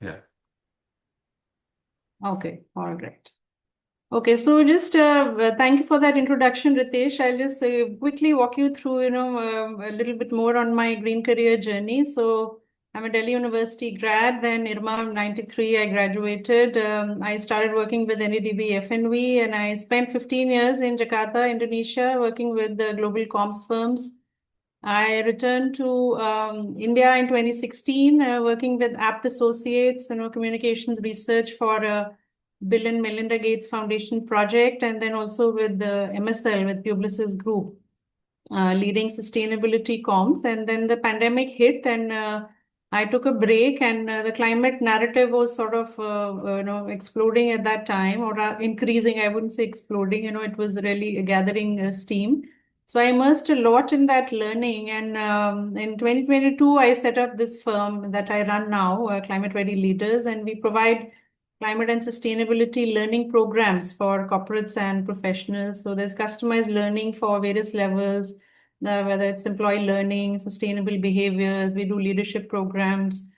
Yeah. Okay, all right. Okay, so just thank you for that introduction, Ritesh. I'll just quickly walk you through, a little bit more on my green career journey. So I'm a Delhi University grad, then IRMA 93, I graduated. I started working with NEDB FNV, and I spent 15 years in Jakarta, Indonesia, working with the global comms firms. I returned to India in 2016, working with Apt Associates, communications research for a Bill and Melinda Gates Foundation project, and then also with the MSL, with Publicis Group, leading sustainability comms. And then the pandemic hit, and I took a break, and the climate narrative was sort of, exploding at that time, or increasing. I wouldn't say exploding. It was really gathering steam. So I immersed a lot in that learning, and in 2022, I set up this firm that I run now, Climate Ready Leaders, and we provide climate and sustainability learning programs for corporates and professionals. So there's customized learning for various levels, whether it's employee learning, sustainable behaviors. We do leadership programs.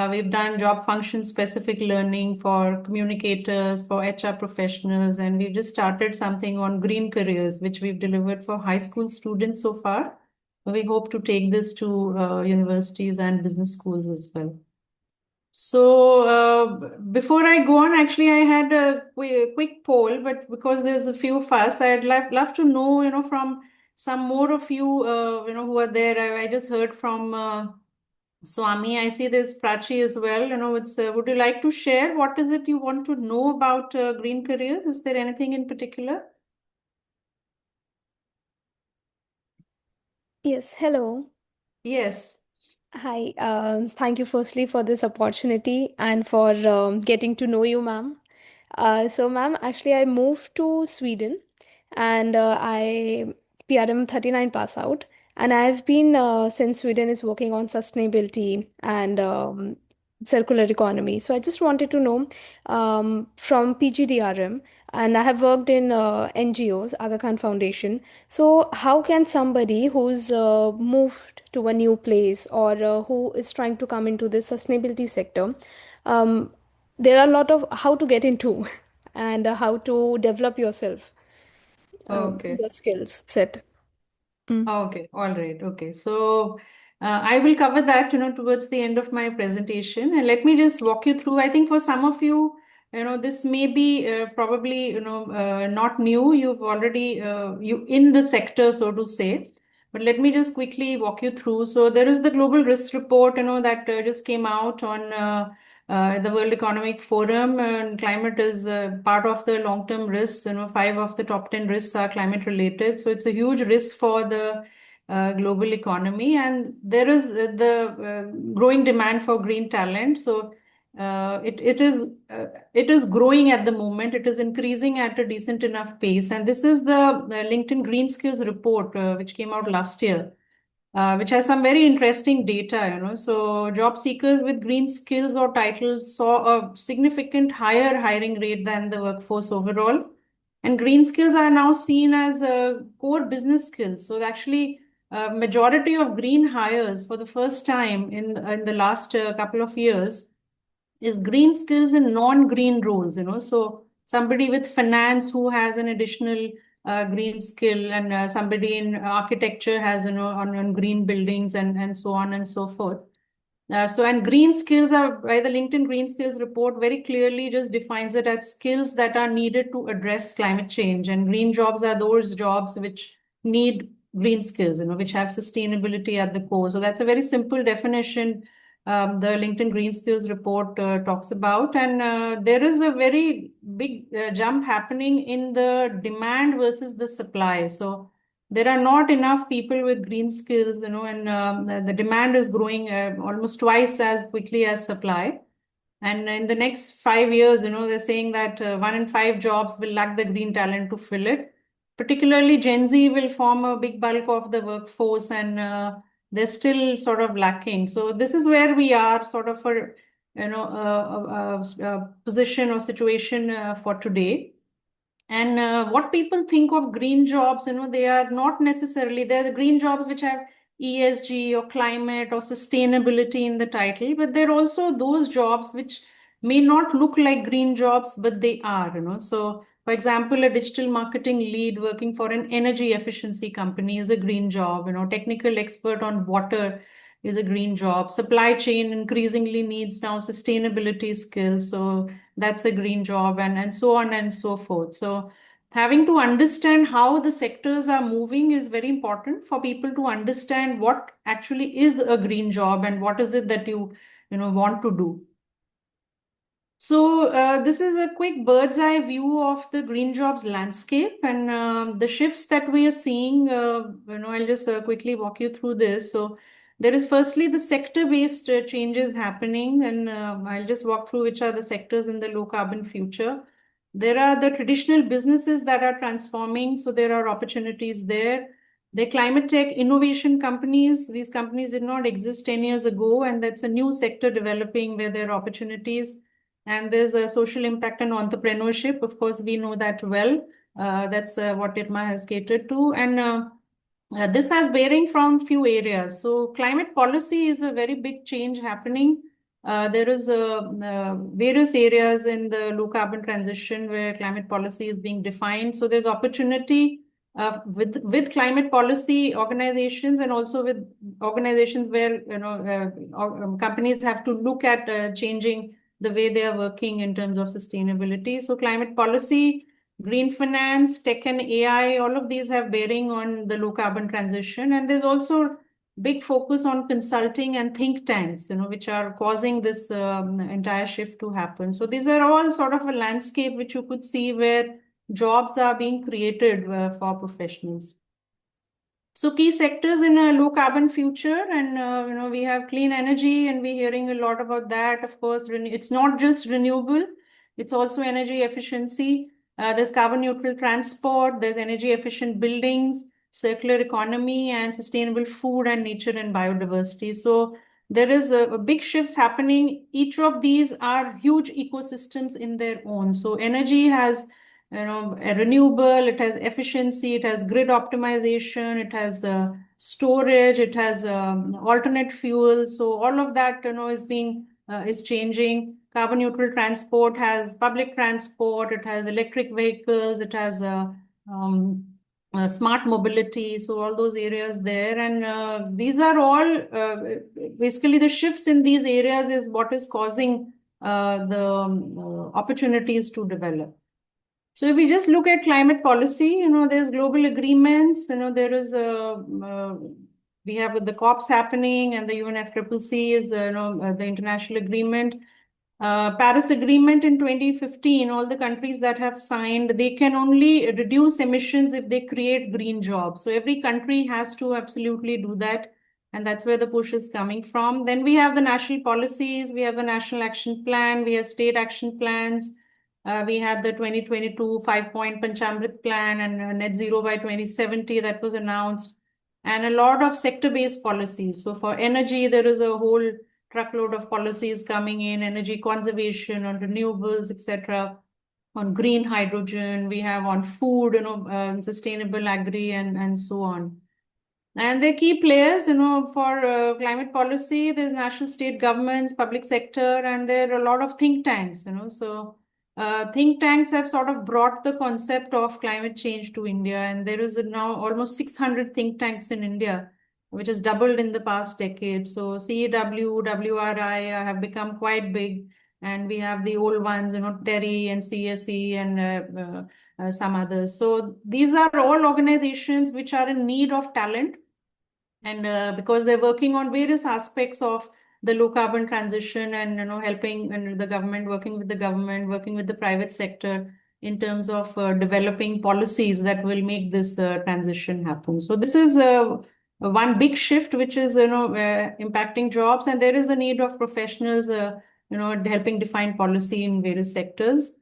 We've done job function specific learning for communicators, for HR professionals, and we've just started something on green careers, which we've delivered for high school students so far. We hope to take this to universities and business schools as well. So before I go on, actually, I had a quick poll, but because there's a few of us, I'd love to know, from some more of you, who are there. I just heard from Swami. I see there's Prachi as well. Would you like to share what is it you want to know about green careers? Is there anything in particular? Yes, hello. Yes. Hi. Thank you firstly for this opportunity and for getting to know you, ma'am. Ma'am, actually, I moved to Sweden and I PRM 39 pass out. And I've been, since Sweden is working on sustainability and circular economy. So I just wanted to know from PGDRM, and I have worked in NGOs, Aga Khan Foundation. So, how can somebody who's moved to a new place or who is trying to come into this sustainability sector, um, there are a lot of how to get into and how to develop yourself, Okay. your skills set. Mm. Okay, all right. Okay. So I will cover that, towards the end of my presentation. And let me just walk you through. I think for some of you, this may be probably, not new. You've already, you in the sector, so to say. But let me just quickly walk you through. So there is the global risk report, that just came out on the World Economic Forum, and climate is part of the long-term risks. Five of the top 10 risks are climate related. So it's a huge risk for the global economy, and there is growing demand for green talent. So it is growing at the moment. It is increasing at a decent enough pace, and this is the LinkedIn Green Skills report, which came out last year, which has some very interesting data, So job seekers with green skills or titles saw a significant higher hiring rate than the workforce overall. And green skills are now seen as core business skills. So actually, majority of green hires for the first time in the last couple of years is green skills in non-green roles, So somebody with finance who has an additional green skill, and somebody in architecture has, on green buildings, and so on and so forth. And green skills are, by the LinkedIn Green Skills report, very clearly just defines it as skills that are needed to address climate change. And green jobs are those jobs which need green skills, which have sustainability at the core. So that's a very simple definition the LinkedIn Green Skills report talks about. And there is a very big jump happening in the demand versus the supply. So there are not enough people with green skills, and the demand is growing almost twice as quickly as supply. And in the next 5 years, they're saying that one in five jobs will lack the green talent to fill it. Particularly, Gen Z will form a big bulk of the workforce, and they're still sort of lacking. So this is where we are, sort of a position or situation for today. And what people think of green jobs, they are not necessarily, they're the green jobs which have ESG or climate or sustainability in the title, but there are also those jobs which may not look like green jobs, but they are. So, for example, a digital marketing lead working for an energy efficiency company is a green job. Technical expert on water is a green job. Supply chain increasingly needs now sustainability skills. So that's a green job, and so on and so forth. So having to understand how the sectors are moving is very important for people to understand what actually is a green job and what is it that you want to do. So, this is a quick bird's eye view of the green jobs landscape and the shifts that we are seeing. I'll just quickly walk you through this. So, there is firstly the sector-based changes happening, and I'll just walk through which are the sectors in the low carbon future. There are the traditional businesses that are transforming, so there are opportunities there. The climate tech innovation companies, these companies did not exist 10 years ago, and that's a new sector developing where there are opportunities. And there's a social impact and entrepreneurship. Of course, we know that well. That's what IRMA has catered to. And this has bearing from few areas. So climate policy is a very big change happening. There is various areas in the low carbon transition where climate policy is being defined. So there's opportunity with climate policy organizations and also with organizations where companies have to look at changing the way they are working in terms of sustainability. So climate policy, green finance, tech and AI, all of these have bearing on the low carbon transition. And there's also big focus on consulting and think tanks, which are causing this entire shift to happen. So these are all sort of a landscape which you could see where jobs are being created for professionals. So key sectors in a low carbon future, and we have clean energy, and we're hearing a lot about that. Of course, it's not just renewable; it's also energy efficiency. There's carbon neutral transport. There's energy efficient buildings, circular economy, and sustainable food and nature and biodiversity. So there is a big shifts happening. Each of these are huge ecosystems in their own. So energy has renewable, it has efficiency, it has grid optimization, it has storage, it has alternate fuel. So all of that is changing. Carbon neutral transport has public transport, it has electric vehicles, it has um, smart mobility. So all those areas there, and these are all basically the shifts in these areas is what is causing the opportunities to develop. So if we just look at climate policy, there's global agreements, there is we have the COPs happening and the UNFCCC is, the international agreement. Paris Agreement in 2015, all the countries that have signed, they can only reduce emissions if they create green jobs. So every country has to absolutely do that. And that's where the push is coming from. Then we have the national policies, we have the national action plan, we have state action plans. We had the 2022 5-point Panchamrit plan and net zero by 2070 that was announced, and a lot of sector-based policies. So for energy, there is a whole truckload of policies coming in, energy conservation, on renewables, etc., on green hydrogen. We have on food, sustainable agri, and so on. And they're key players, for climate policy. There's national, state governments, public sector, and there are a lot of think tanks. So think tanks have sort of brought the concept of climate change to India, and there is now almost 600 think tanks in India, which has doubled in the past decade. So CEW, WRI have become quite big, and we have the old ones, TERI and CSE and some others. So these are all organizations which are in need of talent, and because they're working on various aspects of the low carbon transition, and helping, and the government, working with the government, working with the private sector in terms of developing policies that will make this transition happen. So this is one big shift which is impacting jobs, and there is a need of professionals helping define policy in various sectors.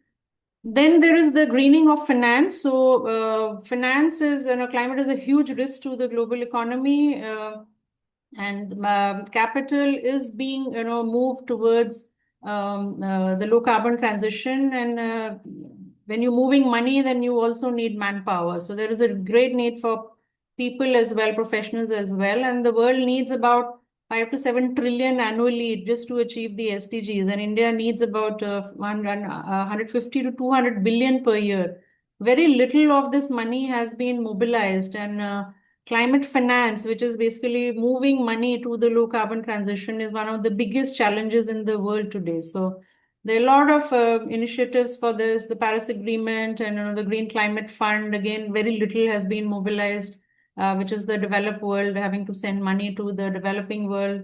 Then there is the greening of finance. So finance is, climate is a huge risk to the global economy, and capital is being, moved towards the low carbon transition. And when you're moving money, then you also need manpower. So there is a great need for people as well, professionals as well. And the world needs about 5 to 7 trillion annually just to achieve the SDGs. And India needs about 150 to 200 billion per year. Very little of this money has been mobilized. And climate finance, which is basically moving money to the low carbon transition, is one of the biggest challenges in the world today. So there are a lot of initiatives for this, the Paris Agreement and the Green Climate Fund. Again, very little has been mobilized, which is the developed world having to send money to the developing world.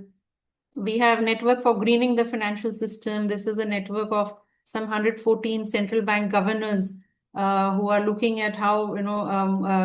We have network for greening the financial system. This is a network of some 114 central bank governors who are looking at how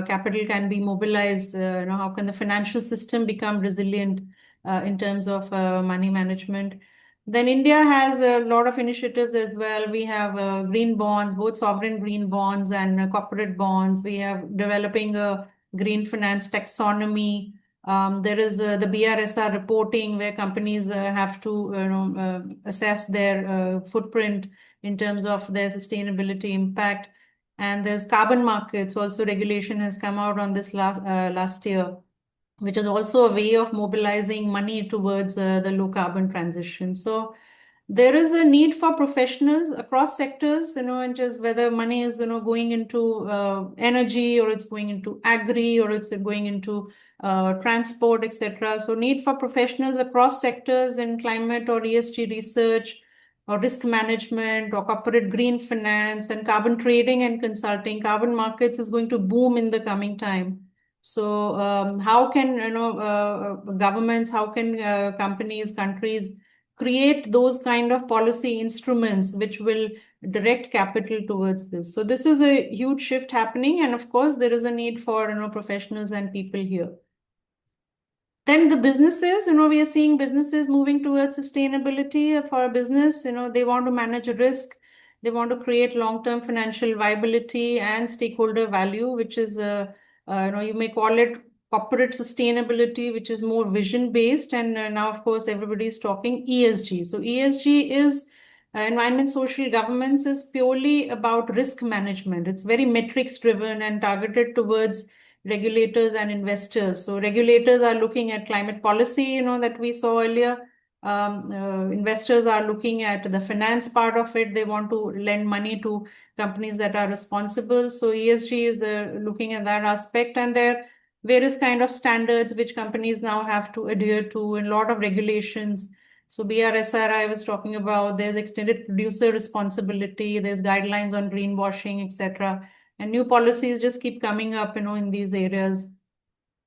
capital can be mobilized. How can the financial system become resilient in terms of money management. Then India has a lot of initiatives as well. We have green bonds, both sovereign green bonds and corporate bonds. We have developing a green finance taxonomy. There is the BRSR reporting where companies have to assess their footprint in terms of their sustainability impact. And there's carbon markets. Also, regulation has come out on this last year, which is also a way of mobilizing money towards the low carbon transition. So there is a need for professionals across sectors, and just whether money is, going into energy, or it's going into agri, or it's going into transport, etc. So need for professionals across sectors in climate or ESG research or risk management or corporate green finance and carbon trading and consulting. Carbon markets is going to boom in the coming time. So how can governments, how can companies, countries create those kind of policy instruments which will direct capital towards this? So this is a huge shift happening, and of course there is a need for professionals and people here. Then the businesses, we are seeing businesses moving towards sustainability. For a business, they want to manage risk, they want to create long-term financial viability and stakeholder value, which is, you may call it corporate sustainability, which is more vision-based. And now, of course, everybody is talking ESG. So ESG is environment, social governance is purely about risk management. It's very metrics driven and targeted towards regulators and investors. So regulators are looking at climate policy, that we saw earlier. Investors are looking at the finance part of it. They want to lend money to companies that are responsible. So ESG is looking at that aspect, and there are various kind of standards which companies now have to adhere to, and a lot of regulations. So BRSR I was talking about, there's extended producer responsibility, there's guidelines on greenwashing, etc. And new policies just keep coming up, in these areas.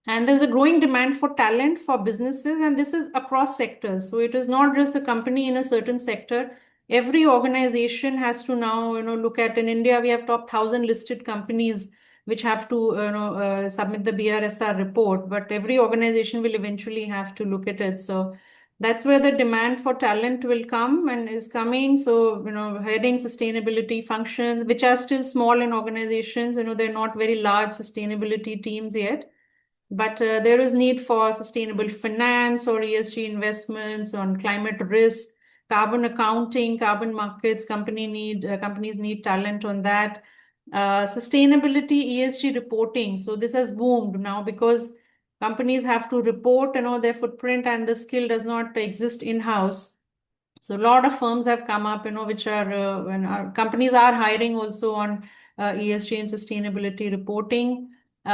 And there's a growing demand for talent for businesses, and this is across sectors. So it is not just a company in a certain sector. Every organization has to now, look at, in India, we have top 1,000 listed companies which have to, submit the BRSR report, but every organization will eventually have to look at it. So that's where the demand for talent will come and is coming. So, heading sustainability functions, which are still small in organizations, they're not very large sustainability teams yet. But there is need for sustainable finance or ESG investments on climate risk, carbon accounting, carbon markets. Companies need talent on that. Sustainability ESG reporting. So this has boomed now because companies have to report, their footprint, and the skill does not exist in-house. So a lot of firms have come up, which are when our companies are hiring also on ESG and sustainability reporting.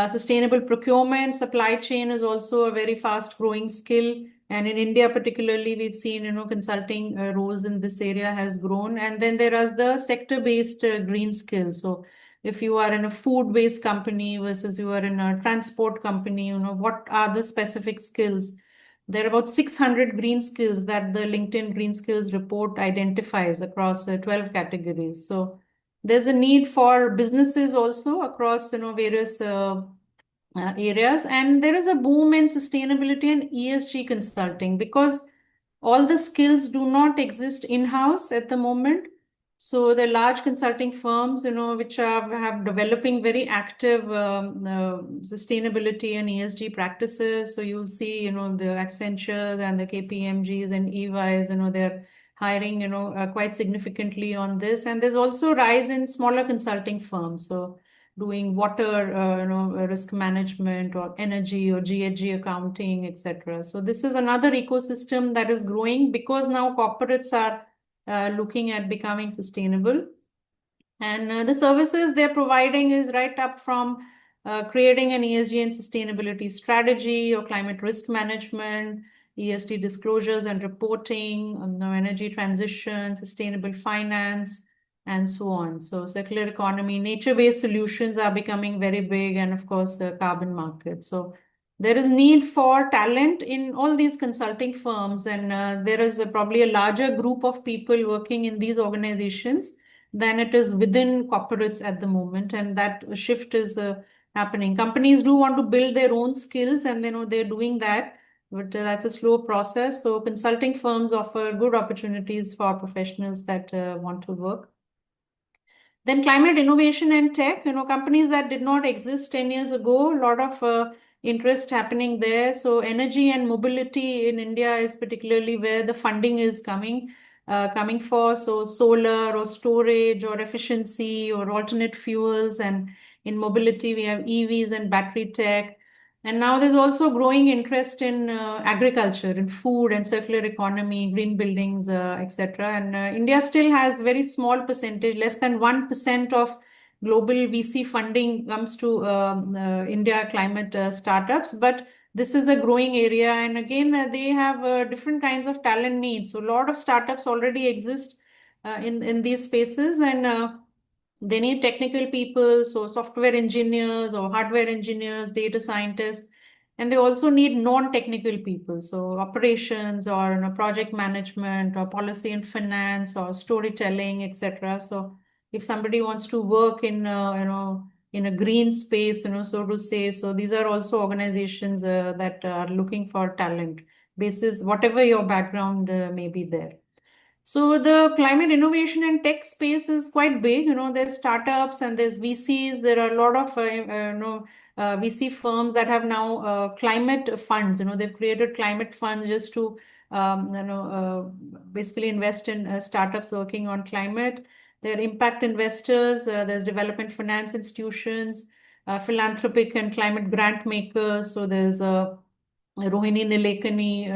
Sustainable procurement, supply chain is also a very fast growing skill. And in India, particularly, we've seen, consulting roles in this area has grown. And then there is the sector-based green skills. So if you are in a food-based company versus you are in a transport company, what are the specific skills? There are about 600 green skills that the LinkedIn Green Skills report identifies across 12 categories. So there's a need for businesses also across various areas, and there is a boom in sustainability and ESG consulting because all the skills do not exist in-house at the moment. So the large consulting firms, which have developing very active sustainability and ESG practices. So you'll see, the Accentures and the KPMGs and EYs, they're hiring, quite significantly on this. And there's also rise in smaller consulting firms. So doing water, risk management or energy or GHG accounting, etc. So this is another ecosystem that is growing because now corporates are looking at becoming sustainable. And the services they're providing is right up from creating an ESG and sustainability strategy or climate risk management, ESG disclosures and reporting, energy transition, sustainable finance, and so on. So circular economy, nature-based solutions are becoming very big, and of course, the carbon market. So there is need for talent in all these consulting firms, and there is probably a larger group of people working in these organizations than it is within corporates at the moment, and that shift is happening. Companies do want to build their own skills, and they're doing that, but that's a slow process. So consulting firms offer good opportunities for professionals that want to work. Then climate innovation and tech, companies that did not exist 10 years ago, a lot of interest happening there. So energy and mobility in India is particularly where the funding is coming for. So solar or storage or efficiency or alternate fuels. And in mobility, we have EVs and battery tech. And now there's also growing interest in agriculture, in food and circular economy, green buildings, etc. And India still has very small percentage, less than 1% of global VC funding comes to India climate startups. But this is a growing area. And again, they have different kinds of talent needs. So a lot of startups already exist in these spaces. And they need technical people, so software engineers or hardware engineers, data scientists, and they also need non-technical people, so operations or project management or policy and finance or storytelling, etc. So if somebody wants to work in in a green space, so to say, so these are also organizations that are looking for talent basis whatever your background may be there. So the climate innovation and tech space is quite big. There's startups and there's VCs. There are a lot of VC firms that have now climate funds. They've created climate funds just to basically invest in startups working on climate. There are impact investors. There's development finance institutions, philanthropic and climate grant makers. So there's Rohini Nilekani,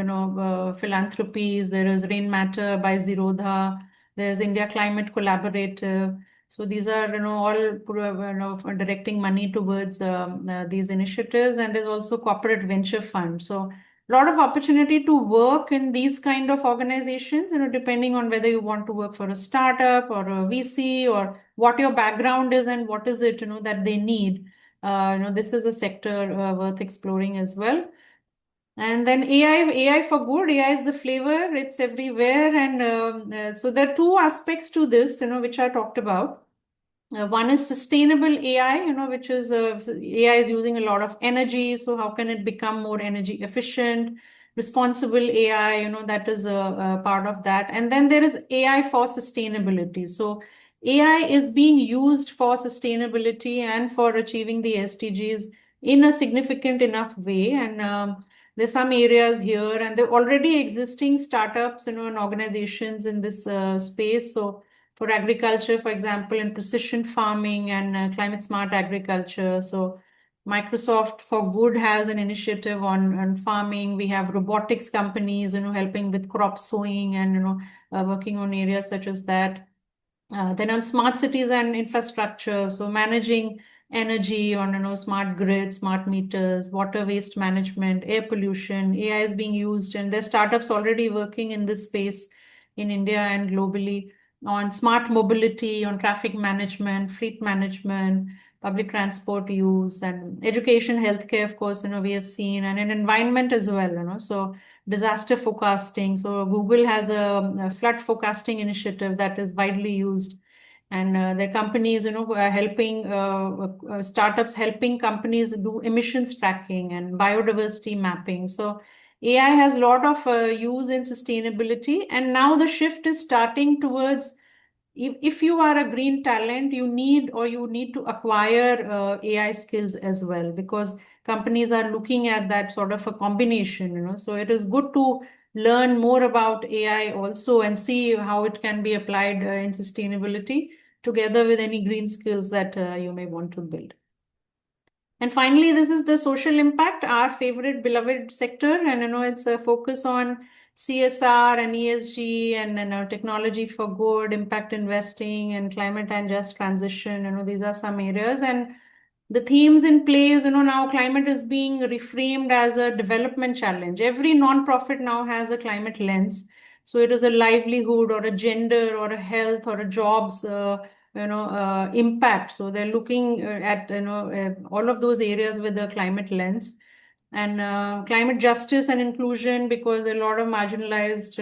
philanthropies. There is Rain Matter by Zerodha. There's India Climate Collaborative. So these are, all directing money towards these initiatives. And there's also corporate venture fund. So a lot of opportunity to work in these kind of organizations, depending on whether you want to work for a startup or a VC or what your background is and what is it, that they need. This is a sector worth exploring as well. And then AI for good. AI is the flavor. It's everywhere. And so there are two aspects to this, which I talked about. One is sustainable AI, which is AI is using a lot of energy. So how can it become more energy efficient? Responsible AI, that is a part of that. And then there is AI for sustainability. So AI is being used for sustainability and for achieving the SDGs in a significant enough way. And there's some areas here, and there are already existing startups, and organizations in this space. So for agriculture, for example, in precision farming and climate smart agriculture. So Microsoft for Good has an initiative on farming. We have robotics companies, helping with crop sowing and, working on areas such as that. Then on smart cities and infrastructure, so managing energy on smart grids, smart meters, water waste management, air pollution. AI is being used, and there are startups already working in this space in India and globally on smart mobility, on traffic management, fleet management, public transport use, and education, healthcare. Of course, we have seen, and in environment as well. So disaster forecasting. So Google has a flood forecasting initiative that is widely used. And the companies, helping startups, helping companies do emissions tracking and biodiversity mapping. So AI has a lot of use in sustainability. And now the shift is starting towards if you are a green talent, you need to acquire AI skills as well, because companies are looking at that sort of a combination, So it is good to learn more about AI also and see how it can be applied in sustainability together with any green skills that you may want to build. And finally, this is the social impact, our favorite beloved sector. And it's a focus on CSR and ESG and technology for good, impact investing, and climate and just transition. These are some areas. And the themes in place, now climate is being reframed as a development challenge. Every nonprofit now has a climate lens. So it is a livelihood or a gender or a health or a jobs impact. So they're looking at all of those areas with a climate lens. And climate justice and inclusion, because a lot of marginalized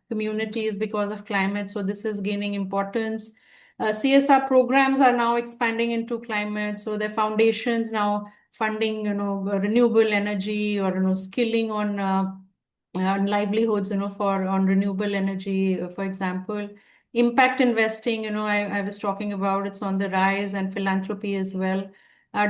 communities because of climate, so this is gaining importance. CSR programs are now expanding into climate, so the foundations now funding renewable energy or skilling on livelihoods, for on renewable energy, for example. Impact investing, I was talking about, it's on the rise, and philanthropy as well.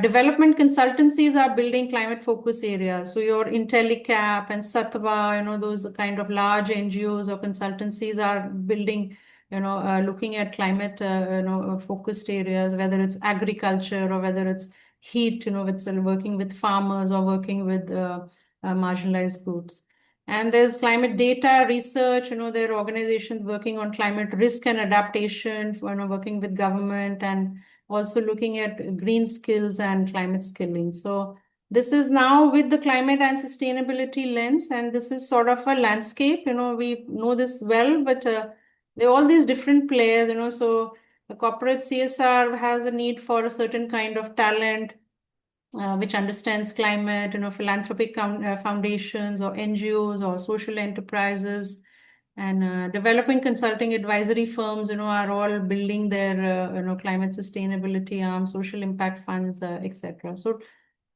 Development consultancies are building climate focus areas. So your IntelliCap and Satva, those kind of large NGOs or consultancies are building, looking at climate, focused areas, whether it's agriculture or whether it's heat, it's working with farmers or working with marginalized groups. And there's climate data research, there are organizations working on climate risk and adaptation, working with government, and also looking at green skills and climate skilling. So this is now with the climate and sustainability lens, and this is sort of a landscape. We know this well, but there are all these different players. So the corporate CSR has a need for a certain kind of talent, which understands climate, philanthropic foundations or NGOs or social enterprises, and developing consulting advisory firms, are all building their, climate sustainability arm, social impact funds, etc. So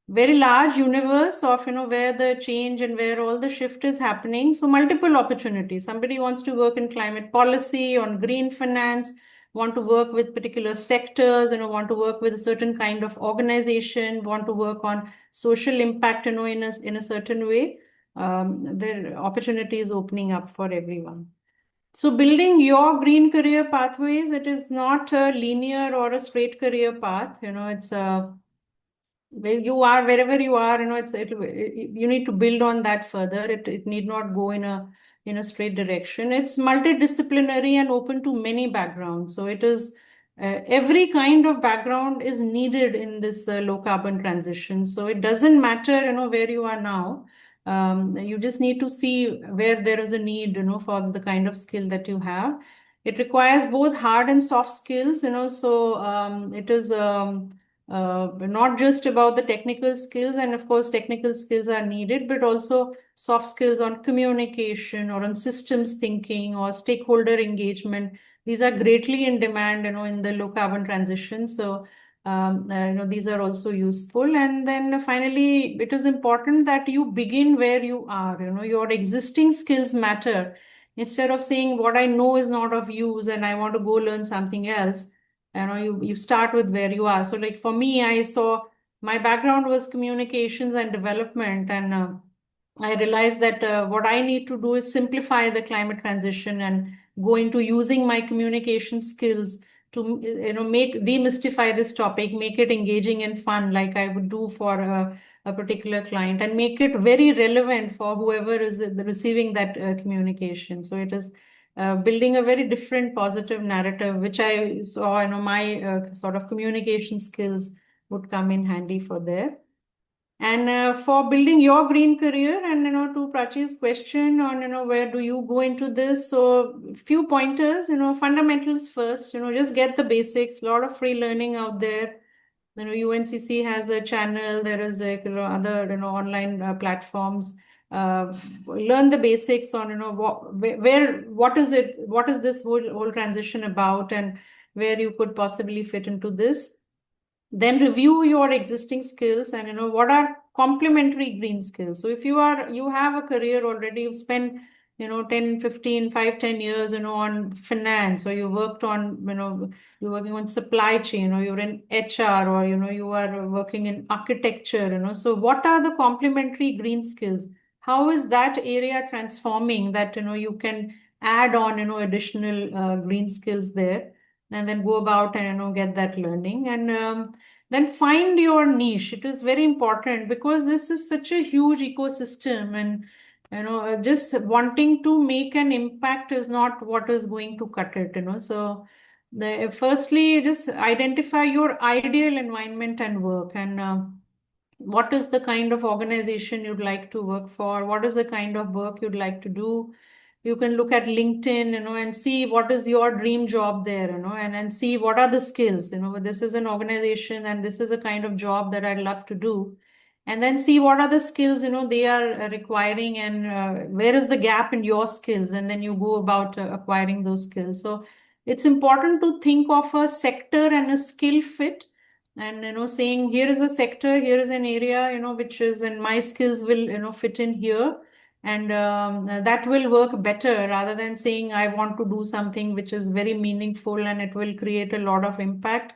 very large universe of, where the change and where all the shift is happening. So multiple opportunities. Somebody wants to work in climate policy, on green finance, want to work with particular sectors, want to work with a certain kind of organization, want to work on social impact, in a certain way. The opportunity is opening up for everyone. So building your green career pathways, it is not a linear or a straight career path. It's a where you are, wherever you are, you need to build on that further. It need not go in a straight direction. It's multidisciplinary and open to many backgrounds. So it is every kind of background is needed in this low carbon transition. So it doesn't matter where you are now. You just need to see where there is a need for the kind of skill that you have. It requires both hard and soft skills. So it is not just about the technical skills, and of course technical skills are needed, but also soft skills on communication or on systems thinking or stakeholder engagement. These are greatly in demand in the low carbon transition. So these are also useful. And then finally, it is important that you begin where you are. Your existing skills matter. Instead of saying what I know is not of use and I want to go learn something else, you start with where you are. So like for me, I saw my background was communications and development, and I realized that what I need to do is simplify the climate transition and go into using my communication skills to make demystify this topic, make it engaging and fun, like I would do for a particular client, and make it very relevant for whoever is receiving that communication. So it is building a very different positive narrative, which I saw, my sort of communication skills would come in handy for there. And for building your green career, and to Prachi's question on where do you go into this, so few pointers, fundamentals first, just get the basics. A lot of free learning out there. UNCC has a channel. There is other online platforms. Learn the basics on what is it, what is this whole transition about, and where you could possibly fit into this. Then review your existing skills, and what are complementary green skills. So if you have a career already, you've spent 10 15 5 10 years on finance, or you worked on you're working on supply chain, or you're in HR, or you are working in architecture. So what are the complementary green skills? How is that area transforming that you can add on additional green skills there? and then go about and get that learning, and then find your niche. It is very important because this is such a huge ecosystem, and just wanting to make an impact is not what is going to cut it. So firstly, just identify your ideal environment and work, and what is the kind of organization you'd like to work for, what is the kind of work you'd like to do. You can look at LinkedIn, and see what is your dream job there, and then see what are the skills. This is an organization and this is a kind of job that I'd love to do, and then see what are the skills they are requiring, and where is the gap in your skills, and then you go about acquiring those skills. So it's important to think of a sector and a skill fit, and saying here is a sector, here is an area which is, and my skills will fit in here, and that will work better, rather than saying I want to do something which is very meaningful and it will create a lot of impact.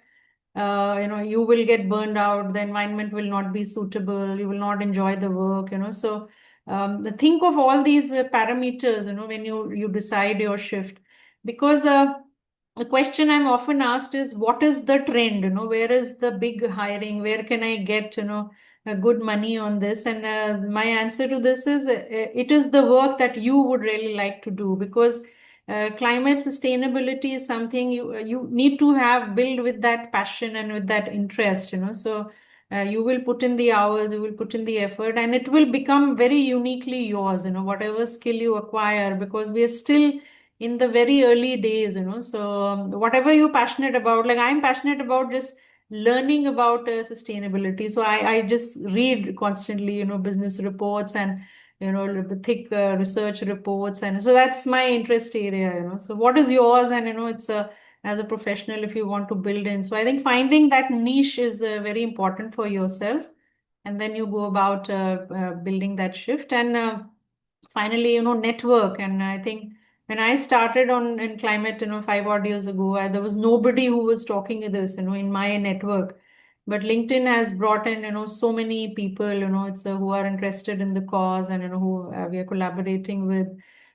You will get burned out, the environment will not be suitable, you will not enjoy the work. So think of all these parameters when you decide your shift, because the question I'm often asked is, what is the trend? Where is the big hiring? Where can I get, good money on this? And my answer to this is, it is the work that you would really like to do, because climate sustainability is something you need to have build with that passion and with that interest. So you will put in the hours, you will put in the effort, and it will become very uniquely yours. Whatever skill you acquire, because we are still in the very early days. So whatever you're passionate about, like I'm passionate about just learning about sustainability. So I just read constantly business reports, and the thick research reports, and so that's my interest area. So what is yours? And it's a, as a professional, if you want to build in, so I think finding that niche is very important for yourself, and then you go about building that shift, and finally network. And I think when I started on in climate 5 odd years ago, there was nobody who was talking to this in my network. But LinkedIn has brought in so many people, it's who are interested in the cause, and who we are collaborating with.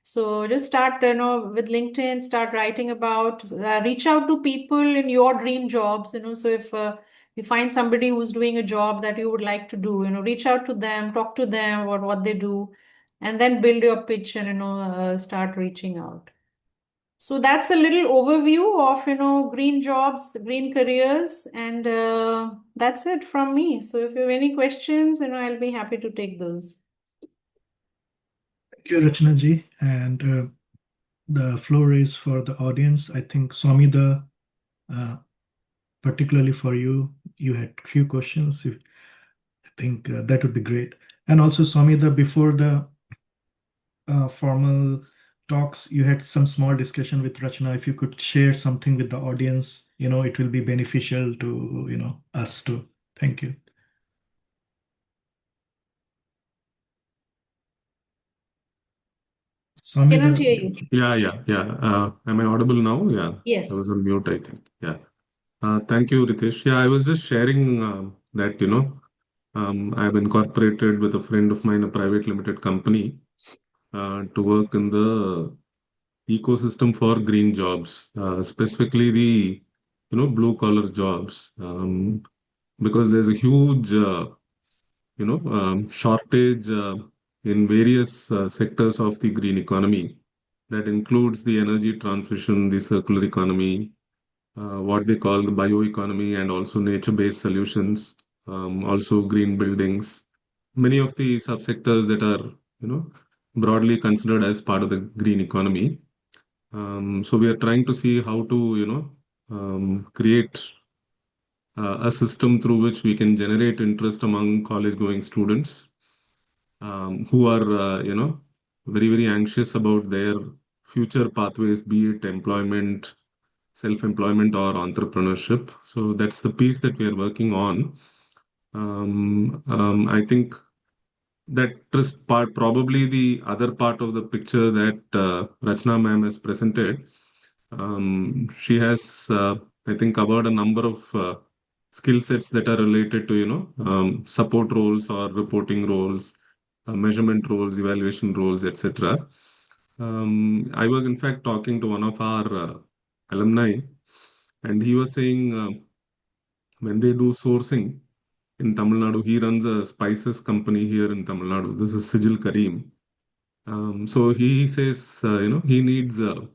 So just start with LinkedIn, start writing about, reach out to people in your dream jobs. So if you find somebody who's doing a job that you would like to do, reach out to them, talk to them about what they do, and then build your pitch, and start reaching out. So that's a little overview of green jobs, green careers, and that's it from me. So if you have any questions, I'll be happy to take those. Thank you, Rachna ji. And the floor is for the audience. I think Swamida, uh, particularly for you, you had few questions. If, I think that would be great. And also, Swamida, before the formal talks, you had some small discussion with Rachna. If you could share something with the audience, it will be beneficial to, us too. Thank you. Cannot Swamida. hear you. Yeah. Am I audible now? Yeah, I was Yes. on mute, I think. Yeah. Thank you, Ritesh. Yeah, I was just sharing that, I've incorporated with a friend of mine a private limited company to work in the ecosystem for green jobs, specifically the, blue collar jobs, because there's a huge, shortage in various sectors of the green economy. That includes the energy transition, the circular economy, what they call the bioeconomy, and also nature-based solutions, also green buildings. Many of the subsectors that are, broadly considered as part of the green economy. So we are trying to see how to, create a system through which we can generate interest among college-going students who are, very, very anxious about their future pathways, be it employment, self-employment, or entrepreneurship. So that's the piece that we are working on. I think that is part, probably the other part of the picture that Rachna ma'am has presented. She has, I think, covered a number of skill sets that are related to, support roles or reporting roles, measurement roles, evaluation roles, etc. I was in fact talking to one of our alumni And he was saying when they do sourcing in Tamil Nadu, he runs a spices company here in Tamil Nadu. This is Sijil Kareem. So he says, he needs a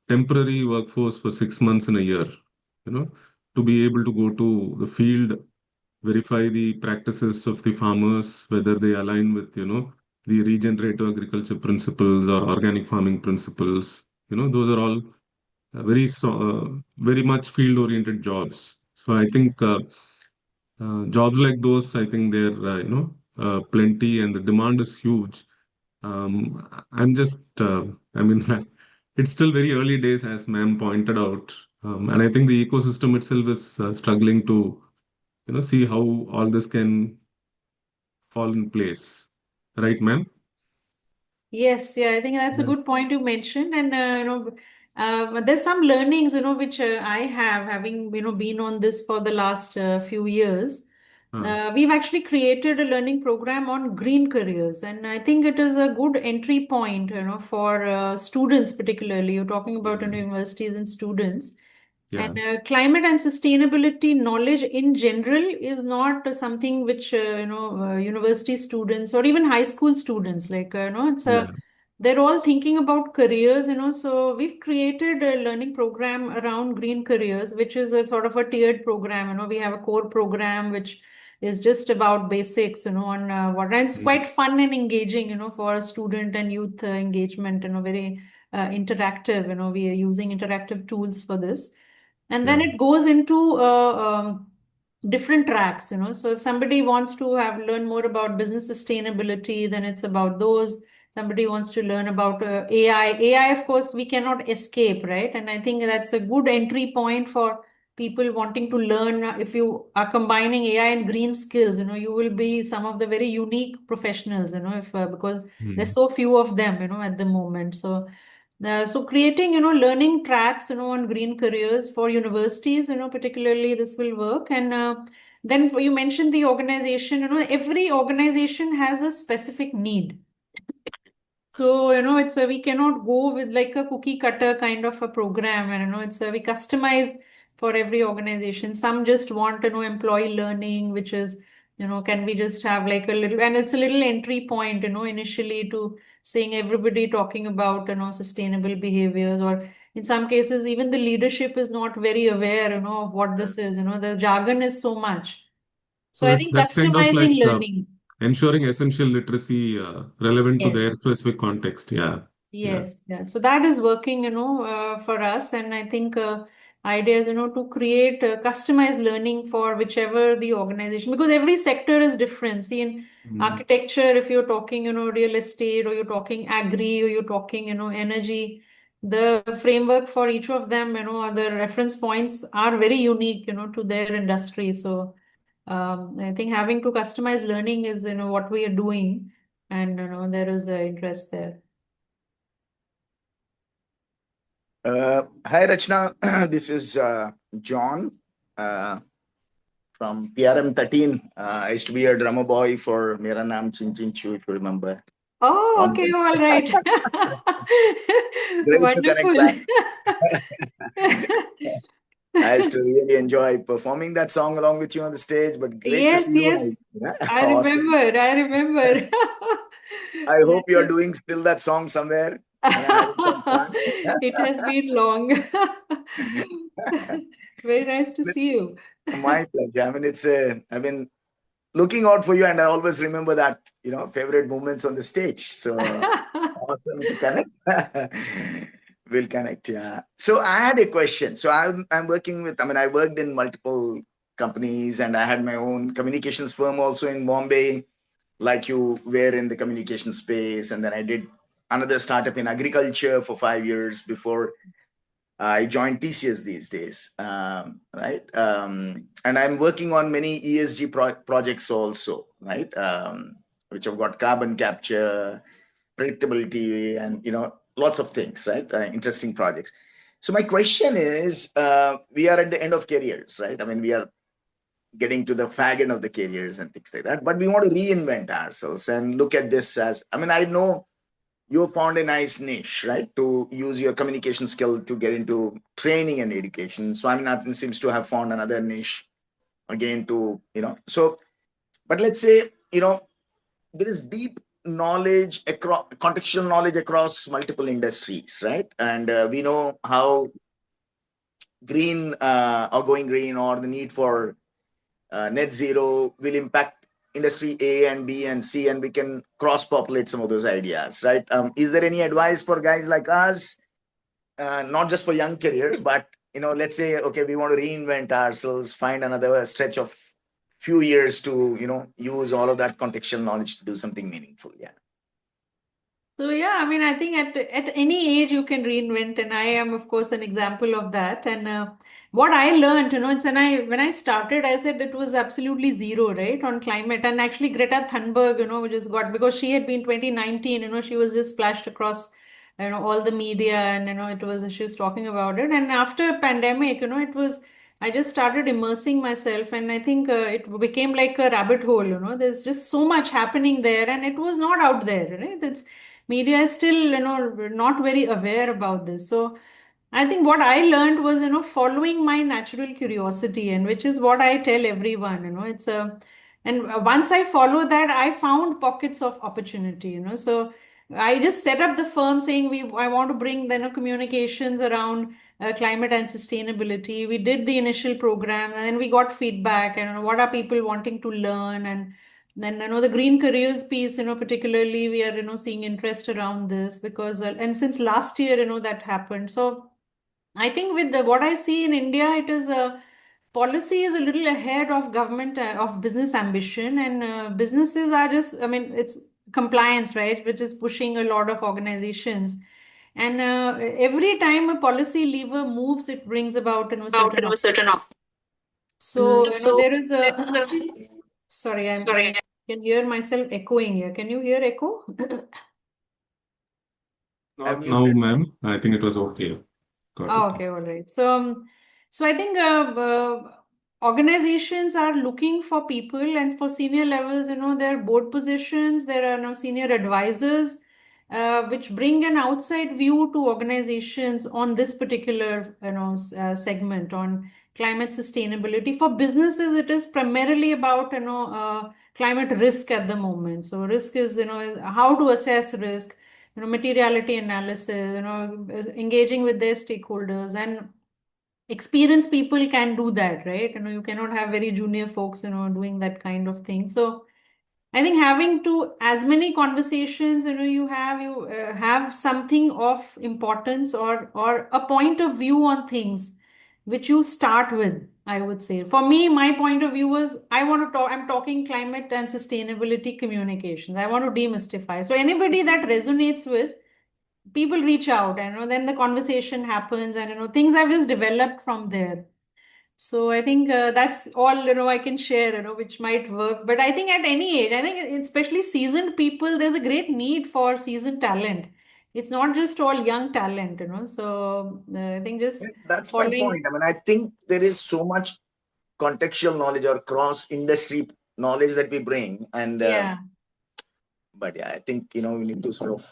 temporary workforce for 6 months in a year, you know, to be able to go to the field, verify the practices of the farmers, whether they align with, the regenerative agriculture principles or organic farming principles. Those are all very much field-oriented jobs. So I think jobs like those, I think they're, plenty and the demand is huge. I'm just, I mean, it's still very early days, as ma'am pointed out. And I think the ecosystem itself is struggling to, see how all this can fall in place. Right, ma'am? Yes, yeah, I think that's a Yeah. good point you mentioned. And, there's some learnings, which I have, having, been on this for the last few years. Uh, We've actually created a learning program on green careers, and I think it is a good entry point, for students particularly. You're talking about yeah. universities and students. Yeah. And climate and sustainability knowledge in general is not something which university students or even high school students, like it's a Yeah. they're all thinking about careers, so we've created a learning program around green careers, which is a sort of a tiered program. We have a core program which is just about basics, on what, and it's Mm. quite fun and engaging, for student and youth engagement, very interactive. We are using interactive tools for this. And then Yeah. it goes into different tracks. So if somebody wants to have learn more about business sustainability, then it's about those. Somebody wants to learn about AI. Of course, we cannot escape, right? And I think that's a good entry point for people wanting to learn. If you are combining AI and green skills, you will be some of the very unique professionals, if because there's Mm. so few of them, at the moment. So creating, learning tracks, on green careers for universities, particularly this will work. And then you mentioned the organization, every organization has a specific need. So, we cannot go with like a cookie cutter kind of a program. And, we customize for every organization. Some just want, employee learning, which is, can we just have like a little, and it's a little entry point, initially to saying everybody talking about, sustainable behaviors, or in some cases, even the leadership is not very aware, of what this is, the jargon is so much. So So I it's think that's kind of like customizing learning. ensuring essential literacy relevant to their Yes. specific context. Yeah. Yeah. Yes, yeah. So that is working, for us. And I think idea is, to create customized learning for whichever the organization, because every sector is different. See, in Mm. architecture, if you're talking, real estate, or you're talking agri, or you're talking, energy, the framework for each of them, or the reference points are very unique, to their industry. So I think having to customize learning is, what we are doing. And, there is interest there. Hi, Rachna. This is John from PRM 13. I used to be a drummer boy for Mera Naam Chin Chin Chu, if you remember. Oh, On okay, all right. Great to connect Wonderful. back. I used to really enjoy performing that song along with you on the stage, but great to Yes, see yes. you. Yeah, I awesome. remember. I remember. I That hope you're was doing still that song somewhere and having some fun. it has been long. Very nice to see you. My pleasure. I mean, I've been looking out for you, and I always remember that, favorite moments on the stage. So awesome to connect. We'll connect, yeah. So I had a question. So I'm working with, I worked in multiple companies, and I had my own communications firm also in Bombay, like you were in the communication space. And then I did another startup in agriculture for 5 years before I joined TCS these days, right? And I'm working on many ESG projects also, right? Which have got carbon capture, predictability, and lots of things, right? Interesting projects. So my question is, we are at the end of careers, right? We are getting to the fag end of the careers and things like that, but we want to reinvent ourselves and look at this as, I know you found a nice niche, right? To use your communication skill to get into training and education. Swaminathan seems to have found another niche again to, so, but let's say, there is deep knowledge across contextual knowledge across multiple industries, right? And we know how green or going green or the need for net zero will impact industry A and B and C, and we can cross populate some of those ideas, right? Is there any advice for guys like us, not just for young careers, but let's say, okay, we want to reinvent ourselves, find another stretch of few years to use all of that contextual knowledge to do something meaningful? Yeah. So yeah, I mean, I think at any age you can reinvent, and I am, of course, an example of that. And what I learned, it's when I started, I said it was absolutely zero, right, on climate. And actually, Greta Thunberg, just got, because she had been 2019, she was just splashed across, all the media, and it was, she was talking about it. And after pandemic, it was, I just started immersing myself, and I think it became like a rabbit hole. There's just so much happening there, and it was not out there, right? It's media is still not very aware about this. So I think what I learned was following my natural curiosity, and which is what I tell everyone. It's a and once I follow that, I found pockets of opportunity. So I just set up the firm saying I want to bring communications around climate and sustainability. We did the initial program, and then we got feedback, and what are people wanting to learn. And then the green careers piece, particularly we are seeing interest around this, because and since last year that happened. So I think with what I see in India, it is a policy is a little ahead of government, of business ambition. And businesses are just, I mean, it's compliance, right, which is pushing a lot of organizations. And every time a policy lever moves, it brings about certain so there is a sorry, I can hear myself echoing here. Can you hear echo? Not now, Muted. ma'am. I think it was okay. Got Oh, it. okay, all right. So, so I think organizations are looking for people, and for senior levels, there are board positions, there are now senior advisors, which bring an outside view to organizations on this particular, segment on climate sustainability. For businesses, it is primarily about, climate risk at the moment. So, risk is, how to assess risk, materiality analysis, engaging with their stakeholders. And experienced people can do that, right? You cannot have very junior folks doing that kind of thing. So I think having to as many conversations, you have something of importance, or a point of view on things which you start with. I would say, for me, my point of view was, I want to talk. I'm talking climate and sustainability communications. I want to demystify. So anybody that resonates with, people reach out, and then the conversation happens, and things have just developed from there. So I think that's all I can share, which might work. But I think at any age, I think especially seasoned people, there's a great need for seasoned talent. It's not just all young talent. So I think just That's my following. point. I mean, I think there is so much contextual knowledge or cross industry knowledge that we bring, and Yeah, but yeah, I think we need to sort of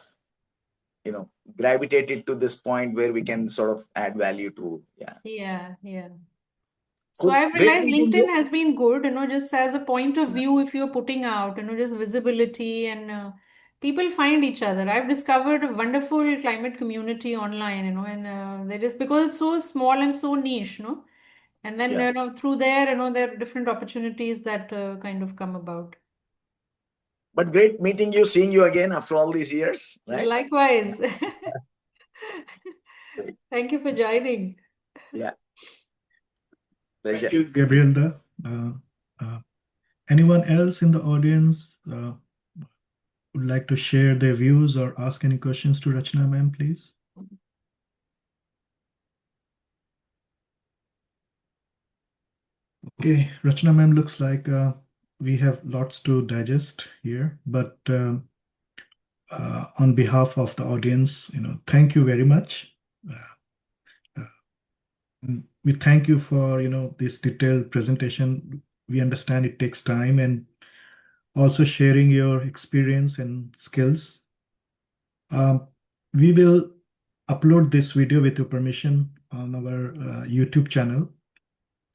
gravitate it to this point where we can sort of add value to. Yeah. yeah, yeah. So Cool. I've Great realized meeting LinkedIn you. has been good, just as a point of view, if you're putting out, just visibility, and people find each other. I've discovered a wonderful climate community online, and they just, because it's so small and so niche, and then, Yeah. through there, there are different opportunities that kind of come about. But great meeting you, seeing you again after all these years, right? Likewise. Great. Thank you for joining. Yeah. Thank Pleasure. you, Gabrielda. Uh, Anyone else in the audience would like to share their views or ask any questions to Rachna ma'am, please? Okay, Rachna ma'am, looks like we have lots to digest here, but on behalf of the audience, thank you very much. Uh, we thank you for this detailed presentation. We understand it takes time, and also sharing your experience and skills. We will upload this video with your permission on our YouTube channel.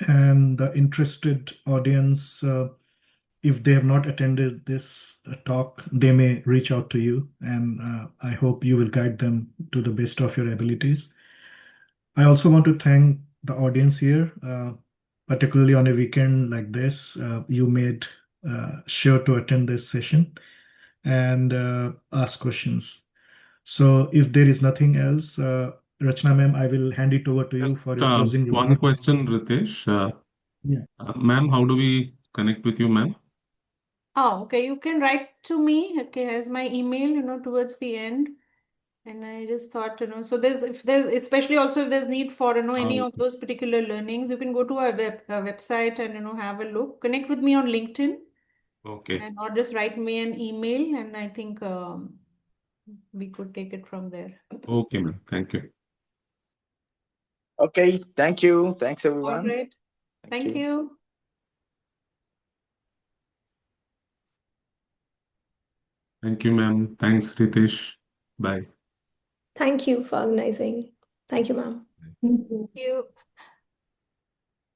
And the interested audience, if they have not attended this talk, they may reach out to you, and I hope you will guide them to the best of your abilities. I also want to thank the audience here, particularly on a weekend like this. You made sure to attend this session and ask questions. So if there is nothing else, Rachna ma'am, I will hand it over to you Just for your closing one remarks. question, Ritesh. Yeah. Ma'am, how do we connect with you, ma'am? Oh, okay. You can write to me. Okay, here's my email, towards the end. And I just thought, so if there's, especially also if there's need for, any of those particular learnings, you can go to our website and, have a look. Connect with me on LinkedIn Okay. or just write me an email. And I think we could take it from there. Okay, ma'am. Thank you. Okay, thank you. Thanks, All everyone. right. Thank you. Thank you, ma'am. Thanks, Ritesh. Bye. Thank you for organizing. Thank you, ma'am. Thank you.